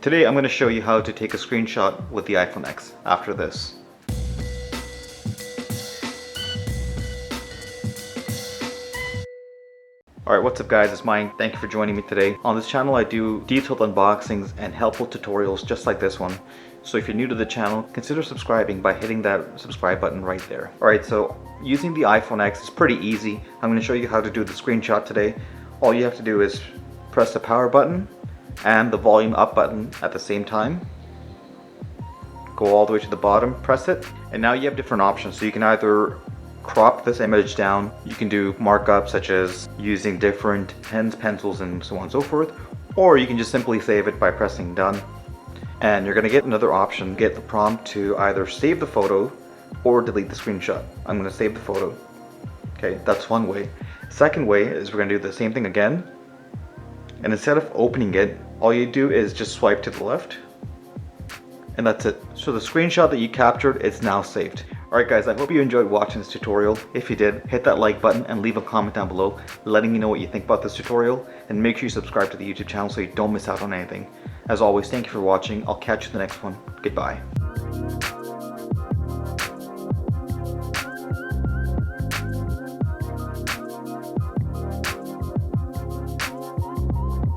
Today I'm going to show you how to take a screenshot with the iPhone X after this. Alright, what's up guys, it's Mayank. Thank you for joining me today. On this channel I do detailed unboxings and helpful tutorials just like this one. So if you're new to the channel, consider subscribing by hitting that subscribe button right there. Alright, so using the iPhone X is pretty easy. I'm going to show you how to do the screenshot today. All you have to do is press the power button and the volume up button at the same time. Go all the way to the bottom, press it, and now you have different options. So you can either crop this image down, you can do markup such as using different pens, pencils, and so on and so forth, or you can just simply save it by pressing done. And you're going to get another option, get the prompt to either save the photo or delete the screenshot. I'm going to save the photo. Okay, that's one way. Second way is we're going to do the same thing again, and instead of opening it, all you do is just swipe to the left, and that's it. So the screenshot that you captured is now saved. Alright guys, I hope you enjoyed watching this tutorial. If you did, hit that like button and leave a comment down below letting me know what you think about this tutorial, and make sure you subscribe to the YouTube channel so you don't miss out on anything. As always, thank you for watching. I'll catch you in the next one. Goodbye.